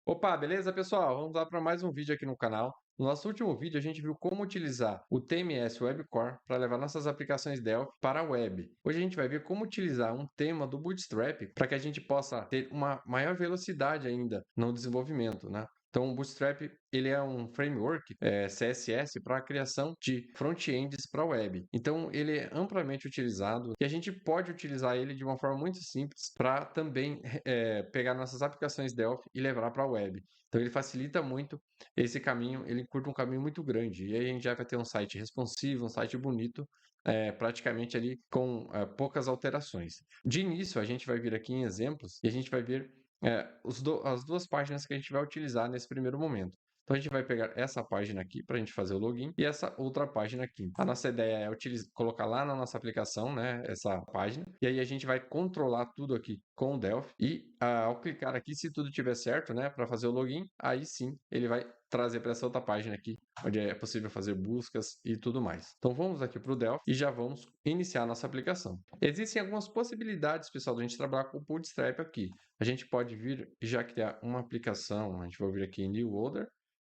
Opa, beleza, pessoal? Vamos lá para mais um vídeo aqui no canal. No nosso último vídeo, a gente viu como utilizar o TMS Web Core para levar nossas aplicações Delphi para a web. Hoje a gente vai ver como utilizar um tema do Bootstrap para que a gente possa ter uma maior velocidade ainda no desenvolvimento, né? Então, o Bootstrap ele é um framework CSS para a criação de front-ends para a web. Então, ele é amplamente utilizado e a gente pode utilizar ele de uma forma muito simples para também pegar nossas aplicações Delphi e levar para a web. Então, ele facilita muito esse caminho, ele curta um caminho muito grande. E aí a gente já vai ter um site responsivo, um site bonito, praticamente ali com poucas alterações. De início, a gente vai vir aqui em exemplos e a gente vai ver as duas páginas que a gente vai utilizar nesse primeiro momento. Então, a gente vai pegar essa página aqui para a gente fazer o login e essa outra página aqui. A nossa ideia é colocar lá na nossa aplicação, né, essa página, e aí a gente vai controlar tudo aqui com o Delphi e ao clicar aqui, se tudo estiver certo, né, para fazer o login, aí sim ele vai trazer para essa outra página aqui, onde é possível fazer buscas e tudo mais. Então vamos aqui para o Delphi e já vamos iniciar a nossa aplicação. Existem algumas possibilidades, pessoal, da gente trabalhar com o Bootstrap aqui. A gente pode vir e já criar uma aplicação, a gente vai vir aqui em New Folder,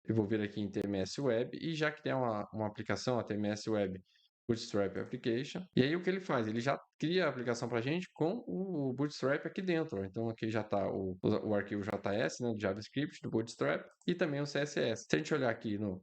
eu vou vir aqui em TMS Web e já criar uma aplicação, a TMS Web Bootstrap Application. E aí o que ele faz? Ele já cria a aplicação para a gente com o Bootstrap aqui dentro. Então aqui já está o arquivo JS, né, do JavaScript, do Bootstrap e também o CSS. Se a gente olhar aqui no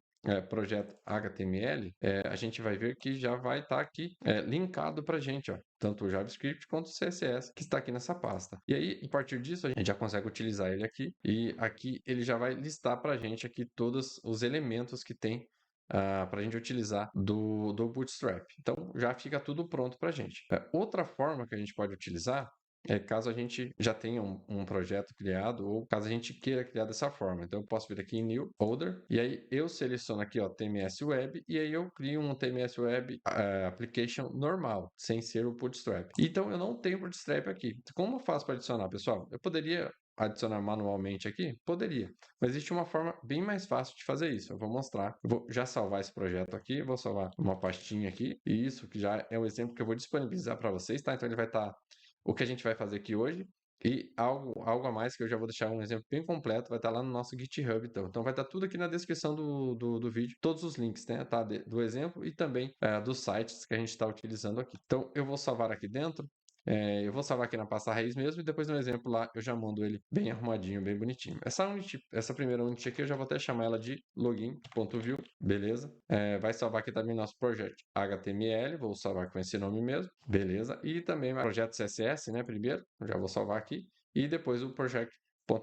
projeto HTML, a gente vai ver que já vai estar aqui linkado para a gente, ó, tanto o JavaScript quanto o CSS que está aqui nessa pasta. E aí, a partir disso, a gente já consegue utilizar ele aqui e aqui ele já vai listar para a gente aqui todos os elementos que tem para a gente utilizar do Bootstrap. Então, já fica tudo pronto para a gente. Outra forma que a gente pode utilizar é caso a gente já tenha um projeto criado ou caso a gente queira criar dessa forma. Então, eu posso vir aqui em New Folder e aí eu seleciono aqui, ó, TMS Web e aí eu crio um TMS Web Application normal, sem ser o Bootstrap. Então, eu não tenho Bootstrap aqui. Como eu faço para adicionar, pessoal? Eu poderia adicionar manualmente aqui? Poderia, mas existe uma forma bem mais fácil de fazer isso. Eu vou mostrar. Eu vou já salvar esse projeto aqui, vou salvar uma pastinha aqui, e isso que já é um exemplo que eu vou disponibilizar para vocês, tá? Então ele vai estar o que a gente vai fazer aqui hoje e algo a mais que eu já vou deixar um exemplo bem completo, vai estar lá no nosso GitHub, então vai estar tudo aqui na descrição do vídeo, todos os links, né, tá? Do exemplo e também dos sites que a gente está utilizando aqui. Então eu vou salvar aqui dentro. Eu vou salvar aqui na pasta raiz mesmo e depois no exemplo lá eu já mando ele bem arrumadinho, bem bonitinho. Essa primeira unit aqui eu já vou até chamar ela de login.view, beleza? Vai salvar aqui também nosso projeto HTML, vou salvar com esse nome mesmo, beleza? E também o projeto CSS, né, primeiro, já vou salvar aqui, e depois o projeto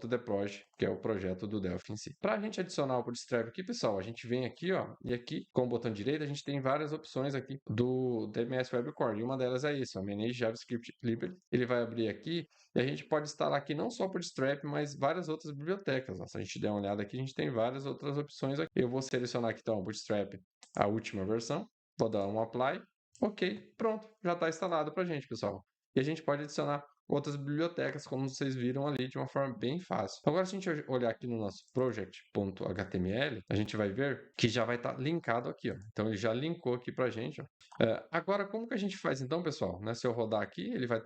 .deploy, que é o projeto do Delphi em si. Para a gente adicionar o Bootstrap aqui, pessoal, a gente vem aqui, ó, e aqui com o botão direito a gente tem várias opções aqui do DMS Web Core, e uma delas é isso, ó, Manage JavaScript Library. Ele vai abrir aqui e a gente pode instalar aqui não só o Bootstrap, mas várias outras bibliotecas. Ó. Se a gente der uma olhada aqui, a gente tem várias outras opções aqui. Eu vou selecionar aqui então o Bootstrap, a última versão, vou dar um Apply, ok, pronto, já está instalado para a gente, pessoal. E a gente pode adicionar outras bibliotecas, como vocês viram ali, de uma forma bem fácil. Agora, se a gente olhar aqui no nosso project.html, a gente vai ver que já vai estar linkado aqui, ó. Então, ele já linkou aqui para a gente, ó. Agora, como que a gente faz então, pessoal? Né, se eu rodar aqui, ele vai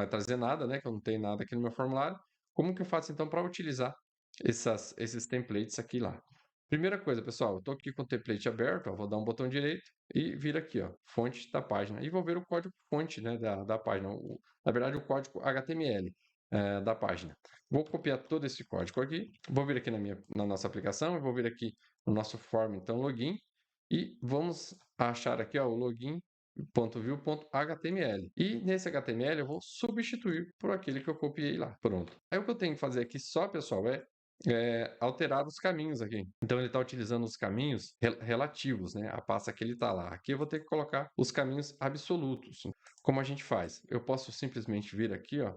trazer nada, né? Que eu não tenho nada aqui no meu formulário. Como que eu faço então para utilizar esses templates aqui lá? Primeira coisa, pessoal, eu estou aqui com o template aberto, ó, vou dar um botão direito e vir aqui, ó, fonte da página. E vou ver o código fonte, né, da página, na verdade o código HTML da página. Vou copiar todo esse código aqui, vou vir aqui na nossa aplicação, eu vou vir aqui no nosso form, então login, e vamos achar aqui ó, o login.view.html. E nesse HTML eu vou substituir por aquele que eu copiei lá. Pronto. Aí o que eu tenho que fazer aqui só, pessoal, alterar os caminhos aqui. Então ele está utilizando os caminhos relativos, né? A pasta que ele está lá. Aqui eu vou ter que colocar os caminhos absolutos. Como a gente faz? Eu posso simplesmente vir aqui, ó,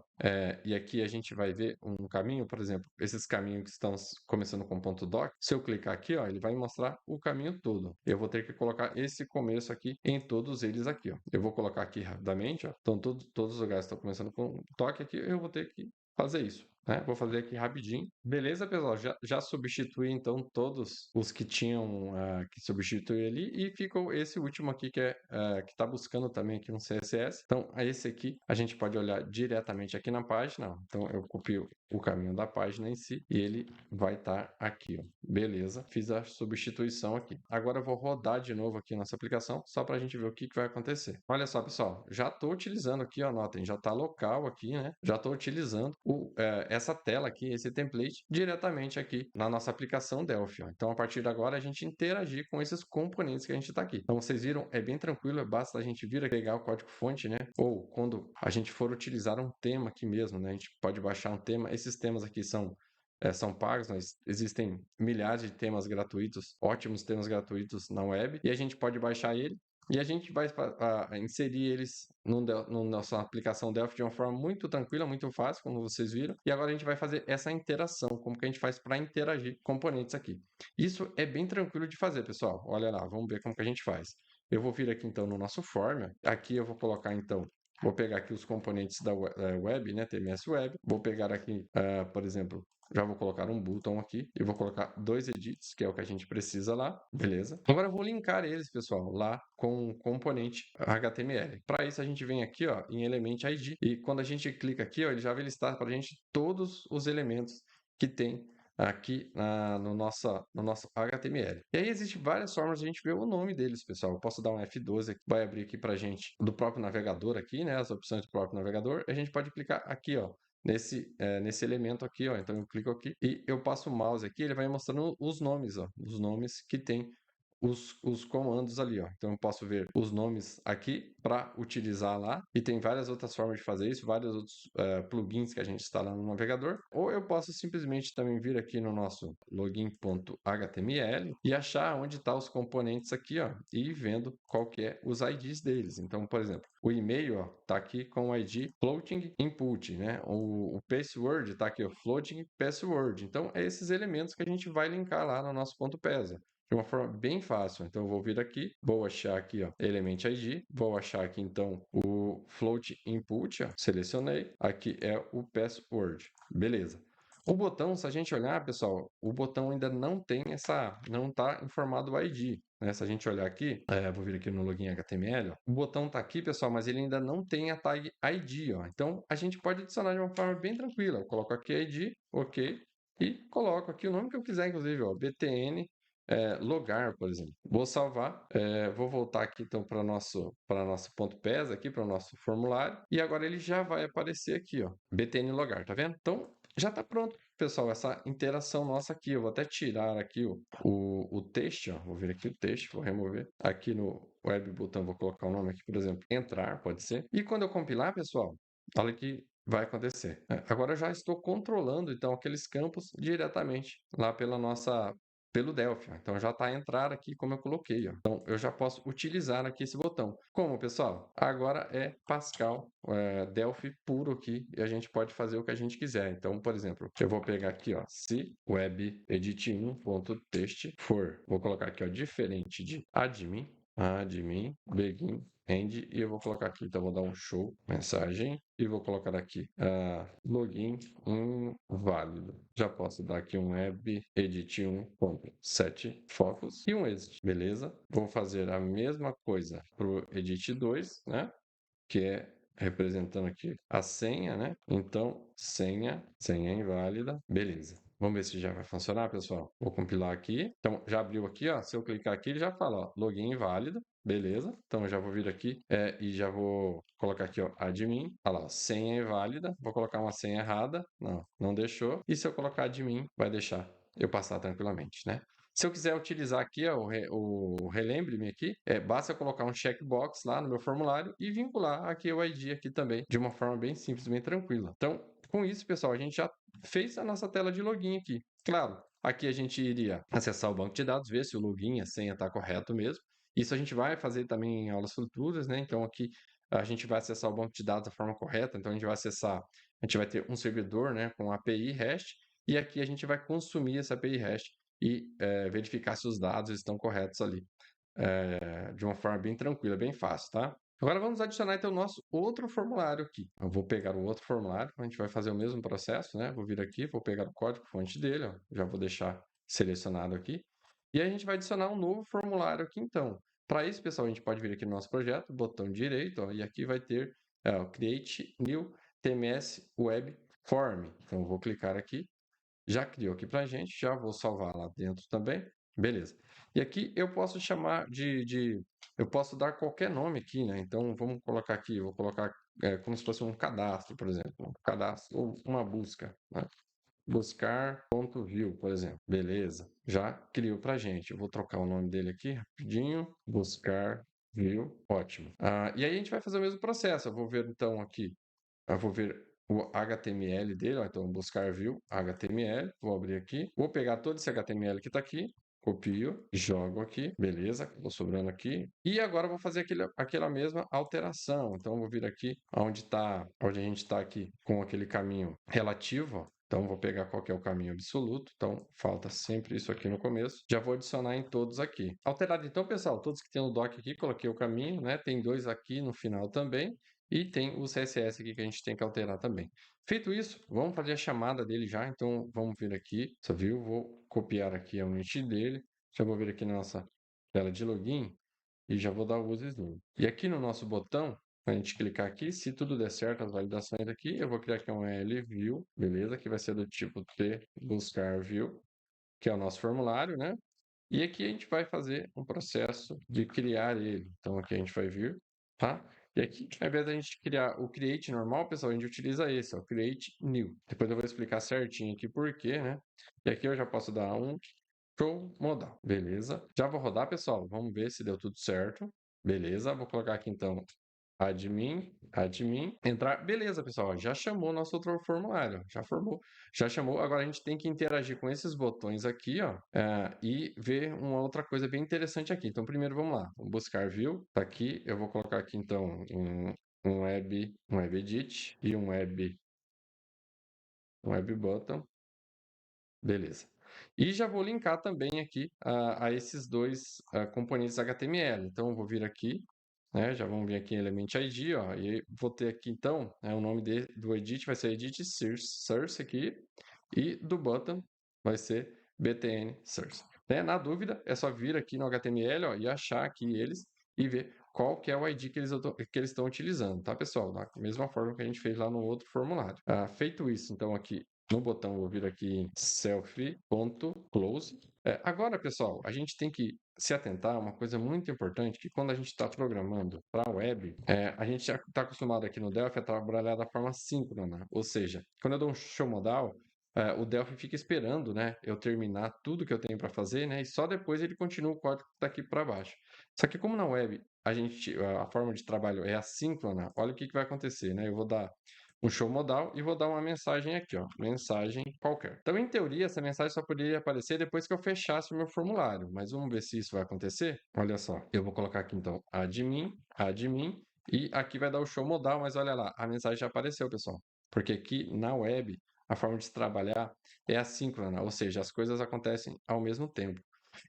e aqui a gente vai ver um caminho, por exemplo, esses caminhos que estão começando com ponto .doc. Se eu clicar aqui, ó, ele vai mostrar o caminho todo. Eu vou ter que colocar esse começo aqui em todos eles aqui, ó. Eu vou colocar aqui rapidamente, ó. Então todos os lugares estão começando com toque aqui, eu vou ter que fazer isso. né? Vou fazer aqui rapidinho. Beleza, pessoal? Já substituí então todos os que tinham que substituir ali e ficou esse último aqui que está buscando também aqui um CSS. Então, esse aqui a gente pode olhar diretamente aqui na página. Ó. Então, eu copio o caminho da página em si e ele vai estar aqui, ó. Beleza? Fiz a substituição aqui. Agora eu vou rodar de novo aqui nossa aplicação só para a gente ver o que vai acontecer. Olha só, pessoal, já estou utilizando aqui, ó, notem, já está local aqui, né? Já estou utilizando essa tela aqui, esse template, diretamente aqui na nossa aplicação Delphi. Ó. Então, a partir de agora, a gente interagir com esses componentes que a gente está aqui. Então, vocês viram, é bem tranquilo, basta a gente vir aqui pegar o código-fonte, né? Ou quando a gente for utilizar um tema aqui mesmo, né? A gente pode baixar um tema. Esses temas aqui são pagos, mas existem milhares de temas gratuitos, ótimos temas gratuitos na web, e a gente pode baixar ele e a gente vai inserir eles no nossa aplicação Delphi de uma forma muito tranquila, muito fácil, como vocês viram. E agora a gente vai fazer essa interação, como que a gente faz para interagir com componentes aqui. Isso é bem tranquilo de fazer, pessoal. Olha lá, vamos ver como que a gente faz. Eu vou vir aqui então no nosso form. Aqui eu vou colocar então vou pegar aqui os componentes da web, né, TMS Web. Vou pegar aqui, por exemplo, já vou colocar um button aqui e vou colocar 2 edits, que é o que a gente precisa lá, beleza? Agora eu vou linkar eles, pessoal, lá com o componente HTML. Para isso a gente vem aqui, ó, em Element ID e quando a gente clica aqui, ó, ele já vai listar para a gente todos os elementos que tem aqui no nosso HTML. E aí existem várias formas de a gente ver o nome deles, pessoal. Eu posso dar um F12 aqui, vai abrir aqui para a gente do próprio navegador aqui, né? As opções do próprio navegador. A gente pode clicar aqui, ó, nesse elemento aqui, ó. Então eu clico aqui e eu passo o mouse aqui, ele vai mostrando os nomes, ó, os nomes que tem os comandos ali, ó. Então eu posso ver os nomes aqui para utilizar lá e tem várias outras formas de fazer isso, vários outros plugins que a gente instala no navegador. Ou eu posso simplesmente também vir aqui no nosso login.html e achar onde estão os componentes aqui, ó, e ir vendo qual que é os IDs deles. Então, por exemplo, o e-mail, ó, tá aqui com o ID floating input, né? O password tá aqui, ó, floating password. Então, é esses elementos que a gente vai linkar lá no nosso ponto .pesa de uma forma bem fácil. Então, eu vou vir aqui, vou achar aqui, ó, Element ID, vou achar aqui, então, o float input, ó, selecionei, aqui é o password, beleza. O botão, se a gente olhar, pessoal, o botão ainda não está informado o ID. Né? Se a gente olhar aqui, vou vir aqui no login HTML, ó, o botão está aqui, pessoal, mas ele ainda não tem a tag ID. Ó. Então, a gente pode adicionar de uma forma bem tranquila. Eu coloco aqui ID, ok, e coloco aqui o nome que eu quiser, inclusive, ó, btn logar, por exemplo. Vou salvar, vou voltar aqui então para nosso ponto PES aqui, para o nosso formulário, e agora ele já vai aparecer aqui, ó, btn logar, tá vendo? Então, já está pronto, pessoal, essa interação nossa aqui. Eu vou até tirar aqui o texto, ó, vou vir aqui o texto, vou remover. Aqui no web botão, vou colocar o nome aqui, por exemplo, entrar, pode ser. E quando eu compilar, pessoal, olha que vai acontecer. Agora eu já estou controlando, então, aqueles campos diretamente lá pelo Delphi. Ó. Então já está a entrar aqui como eu coloquei. Ó. Então eu já posso utilizar aqui esse botão. Como, pessoal? Agora é Pascal, Delphi puro aqui e a gente pode fazer o que a gente quiser. Então, por exemplo, eu vou pegar aqui, ó, se web edit1.text for, vou colocar aqui, ó, diferente de admin, begin, end, e eu vou colocar aqui, então vou dar um show, mensagem, e vou colocar aqui, login inválido. Já posso dar aqui um web edit 1.set focus e um exit, beleza? Vou fazer a mesma coisa para o edit 2, né? Que é representando aqui a senha, né? Então, senha inválida, beleza. Vamos ver se já vai funcionar, pessoal. Vou compilar aqui. Então, já abriu aqui, ó. Se eu clicar aqui, ele já fala, ó, login inválido. Beleza. Então, eu já vou vir aqui e já vou colocar aqui, ó, admin. Olha lá, ó, senha inválida. Vou colocar uma senha errada. Não deixou. E se eu colocar admin, vai deixar eu passar tranquilamente, né? Se eu quiser utilizar aqui ó, o relembre-me aqui, basta eu colocar um checkbox lá no meu formulário e vincular aqui o ID aqui também, de uma forma bem simples, bem tranquila. Então, com isso, pessoal, a gente já fez a nossa tela de login aqui. Claro, aqui a gente iria acessar o banco de dados, ver se o login, a senha está correto mesmo. Isso a gente vai fazer também em aulas futuras, né? Então, aqui a gente vai acessar o banco de dados da forma correta. Então, a gente vai acessar, a gente vai ter um servidor, né, com API REST, e aqui a gente vai consumir essa API REST e verificar se os dados estão corretos ali, de uma forma bem tranquila, bem fácil, tá? Agora vamos adicionar então o nosso outro formulário aqui. Eu vou pegar o outro formulário, a gente vai fazer o mesmo processo, né? Vou vir aqui, vou pegar o código-fonte dele, ó, já vou deixar selecionado aqui. E aí a gente vai adicionar um novo formulário aqui então. Para isso, pessoal, a gente pode vir aqui no nosso projeto, botão direito, ó, e aqui vai ter ó, Create New TMS Web Form. Então eu vou clicar aqui, já criou aqui para a gente, já vou salvar lá dentro também. Beleza. E aqui eu posso chamar eu posso dar qualquer nome aqui, né? Então vamos colocar aqui, vou colocar como se fosse um cadastro, por exemplo. Um cadastro ou uma busca, né? Buscar.view, por exemplo. Beleza. Já criou para a gente. Eu vou trocar o nome dele aqui rapidinho. Buscar view. Ótimo. E aí a gente vai fazer o mesmo processo. Eu vou ver então aqui. Eu vou ver o HTML dele, ó, então buscar view HTML, vou abrir aqui, vou pegar todo esse HTML que está aqui, copio, jogo aqui, beleza, acabou sobrando aqui, e agora eu vou fazer aquela mesma alteração, então eu vou vir aqui onde a gente está aqui com aquele caminho relativo, ó. Então, vou pegar qual que é o caminho absoluto. Então, falta sempre isso aqui no começo. Já vou adicionar em todos aqui. Alterado, então, pessoal, todos que tem no doc aqui, coloquei o caminho, né? Tem dois aqui no final também. E tem o CSS aqui que a gente tem que alterar também. Feito isso, vamos fazer a chamada dele já. Então, vamos vir aqui, você viu? Vou copiar aqui a unit dele. Já vou vir aqui na nossa tela de login e já vou dar o use zoom. E aqui no nosso botão, a gente clicar aqui, se tudo der certo, as validações aqui, eu vou criar aqui um LView, beleza? Que vai ser do tipo T buscar view, que é o nosso formulário, né? E aqui a gente vai fazer um processo de criar ele. Então aqui a gente vai vir, tá? E aqui, ao invés da gente criar o create normal, pessoal, a gente utiliza esse, ó, create new. Depois eu vou explicar certinho aqui por quê, né? E aqui eu já posso dar um show modal, beleza? Já vou rodar, pessoal. Vamos ver se deu tudo certo. Beleza, vou colocar aqui então admin, entrar. Beleza, pessoal, já chamou nosso outro formulário, já formou, já chamou. Agora a gente tem que interagir com esses botões aqui, ó, e ver uma outra coisa bem interessante aqui. Então, primeiro vamos lá, vamos buscar view, tá aqui, eu vou colocar aqui então um web edit e um web button, beleza. E já vou linkar também aqui a esses dois componentes HTML. Então, eu vou vir aqui, né, já vamos vir aqui em Element ID, ó, e vou ter aqui então, o nome do edit vai ser edit source aqui, e do button vai ser btn source. Né? Na dúvida, é só vir aqui no HTML, ó, e achar aqui eles e ver qual que é o ID que eles estão utilizando, tá, pessoal? Da mesma forma que a gente fez lá no outro formulário. Feito isso, então, aqui no botão, vou vir aqui em self.close. Agora, pessoal, a gente tem que se atentar a uma coisa muito importante, que quando a gente está programando para a web, a gente já está acostumado aqui no Delphi a trabalhar da forma síncrona, ou seja, quando eu dou um show modal, o Delphi fica esperando, né, eu terminar tudo que eu tenho para fazer, né, e só depois ele continua o código que está aqui para baixo. Só que como na web a forma de trabalho é assíncrona, olha o que vai acontecer, né? Eu vou dar um show modal e vou dar uma mensagem aqui, ó, mensagem qualquer. Então, em teoria, essa mensagem só poderia aparecer depois que eu fechasse o meu formulário, mas vamos ver se isso vai acontecer? Olha só, eu vou colocar aqui então admin, e aqui vai dar o show modal, mas olha lá, a mensagem já apareceu, pessoal. Porque aqui na web, a forma de se trabalhar é assíncrona, ou seja, as coisas acontecem ao mesmo tempo.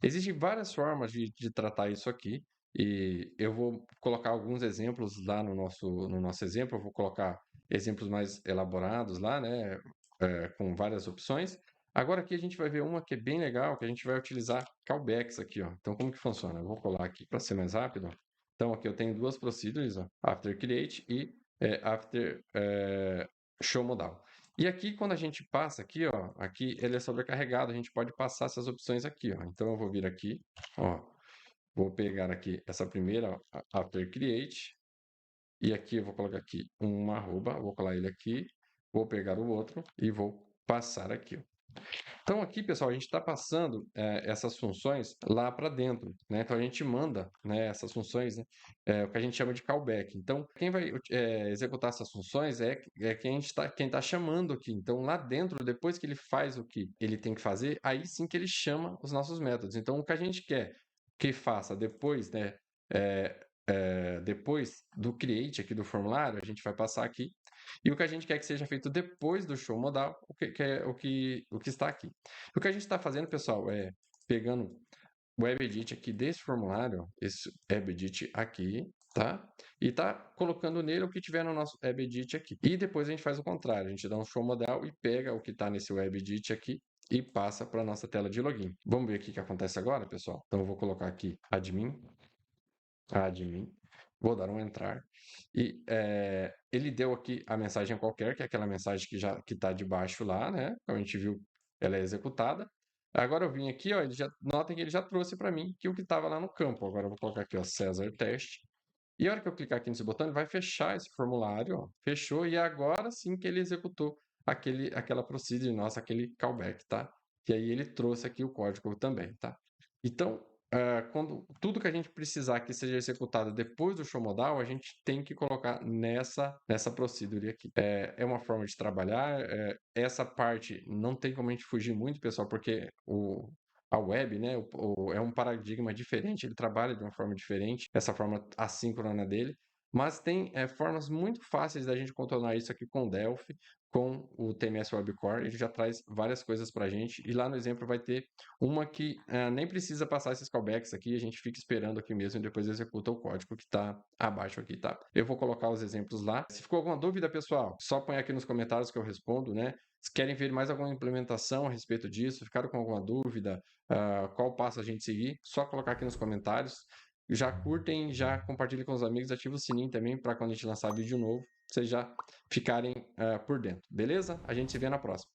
Existem várias formas de tratar isso aqui, e eu vou colocar alguns exemplos lá no nosso exemplo, eu vou colocar exemplos mais elaborados lá, né, com várias opções. Agora aqui a gente vai ver uma que é bem legal, que a gente vai utilizar callbacks aqui, ó. Então, como que funciona? Eu vou colar aqui para ser mais rápido. Então, aqui eu tenho duas procedures, ó, after create e after show modal. E aqui, quando a gente passa aqui, ó, aqui ele é sobrecarregado, a gente pode passar essas opções aqui, ó. Então, eu vou vir aqui, ó, vou pegar aqui essa primeira, ó, after create, e aqui eu vou colocar aqui um arroba, vou colar ele aqui, vou pegar o outro e vou passar aqui. Então aqui, pessoal, a gente está passando essas funções lá para dentro, né? Então a gente manda, né, essas funções, né, o que a gente chama de callback. Então quem vai executar essas funções quem tá chamando aqui. Então lá dentro, depois que ele faz o que ele tem que fazer, aí sim que ele chama os nossos métodos. Então o que a gente quer que faça depois, né, depois do create aqui do formulário, a gente vai passar aqui. E o que a gente quer que seja feito depois do show modal, o que está aqui. O que a gente está fazendo, pessoal, é pegando o web edit aqui desse formulário, esse web edit aqui, tá? E tá colocando nele o que tiver no nosso WebEdit aqui. E depois a gente faz o contrário, a gente dá um show modal e pega o que está nesse WebEdit aqui e passa para a nossa tela de login. Vamos ver o que acontece agora, pessoal? Então eu vou colocar aqui admin, vou dar um entrar e ele deu aqui a mensagem qualquer, que é aquela mensagem que já está debaixo lá, né? Como a gente viu, ela é executada. Agora eu vim aqui, ó, notem que ele já trouxe para mim que o que estava lá no campo. Agora eu vou colocar aqui, ó, César Teste. E a hora que eu clicar aqui nesse botão, ele vai fechar esse formulário, ó, fechou, e agora sim que ele executou aquela procedure nossa, aquele callback, tá? E aí ele trouxe aqui o código também, tá? Então, quando tudo que a gente precisar que seja executado depois do show modal, a gente tem que colocar nessa procedure aqui. É uma forma de trabalhar, essa parte não tem como a gente fugir muito, pessoal, porque a web, né, é um paradigma diferente, ele trabalha de uma forma diferente, essa forma assíncrona dele, mas tem formas muito fáceis da gente contornar isso aqui com o Delphi, com o TMS Web Core, ele já traz várias coisas para a gente, e lá no exemplo vai ter uma que nem precisa passar esses callbacks aqui, a gente fica esperando aqui mesmo e depois executa o código que está abaixo aqui, tá? Eu vou colocar os exemplos lá. Se ficou alguma dúvida, pessoal, só põe aqui nos comentários que eu respondo, né? Se querem ver mais alguma implementação a respeito disso, ficaram com alguma dúvida, qual passo a gente seguir, só colocar aqui nos comentários. Já curtem, já compartilhem com os amigos, ativa o sininho também para quando a gente lançar vídeo novo, vocês já ficarem por dentro, beleza? A gente se vê na próxima.